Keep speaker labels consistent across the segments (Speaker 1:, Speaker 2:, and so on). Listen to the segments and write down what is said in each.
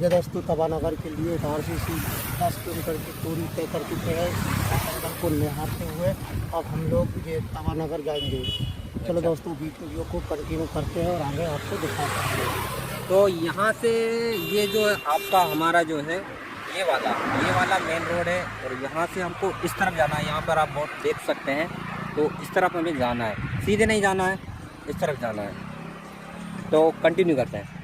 Speaker 1: ये दोस्तों तवा नगर के लिए इधर से 10 किलोमीटर की दूरी तय कर चुके हैं नगर को नहाते हुए। अब हम लोग ये तवा नगर जाएंगे। चलो दोस्तों वीडियो को कंटिन्यू करते हैं और आगे आपको दिखाते हैं।
Speaker 2: तो यहाँ से ये जो आपका हमारा जो है ये वाला मेन रोड है और यहाँ से हमको इस तरफ जाना है। यहाँ पर आप बहुत देख सकते हैं, तो इस तरफ हमें जाना है, सीधे नहीं जाना है, इस तरफ जाना है। तो कंटिन्यू करते हैं।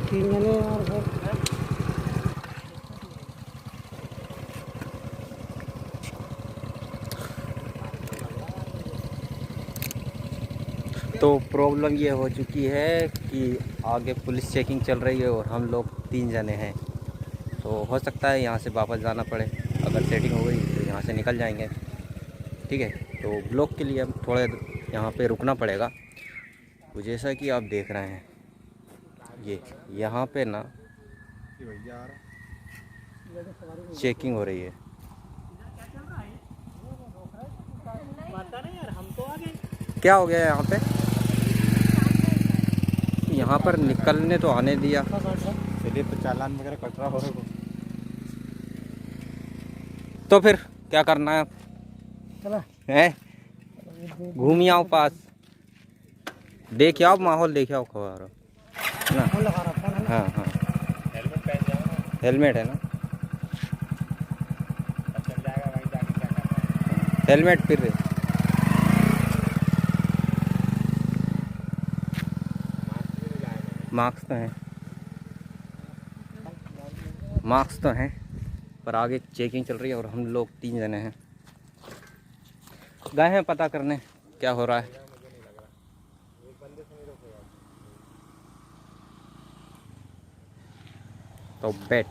Speaker 1: 3 जने और फिर
Speaker 2: तो प्रॉब्लम ये हो चुकी है कि आगे पुलिस चेकिंग चल रही है और हम लोग 3 जने हैं, तो हो सकता है यहाँ से वापस जाना पड़े। अगर सेटिंग हो गई तो यहाँ से निकल जाएंगे, ठीक है। तो ब्लॉक के लिए हम थोड़ा यहाँ पे रुकना पड़ेगा। तो जैसा कि आप देख रहे हैं, ये यहाँ पे ना चेकिंग हो रही है। क्या हो गया यहाँ पे? यहाँ पर निकलने तो आने दिया,
Speaker 3: चलिए तो चालान वगैरह कट रहा होगा।
Speaker 2: तो फिर क्या करना है?
Speaker 1: चला
Speaker 2: हैं घूम आओ पास, देख आओ माहौल, देख आओ खबर ना।
Speaker 1: फोन लगा रहा फोन है ना।
Speaker 2: हाँ हाँ,
Speaker 3: हेलमेट पहन जाओ,
Speaker 2: हेलमेट है ना,
Speaker 3: चल जाएगा वहीं जाके क्या करना है।
Speaker 2: हेलमेट फिर रहे। मार्क्स तो हैं, मार्क्स तो हैं, पर आगे चेकिंग चल रही है और हम लोग 3 जने हैं। गए हैं पता करने क्या हो रहा है। तो बैठ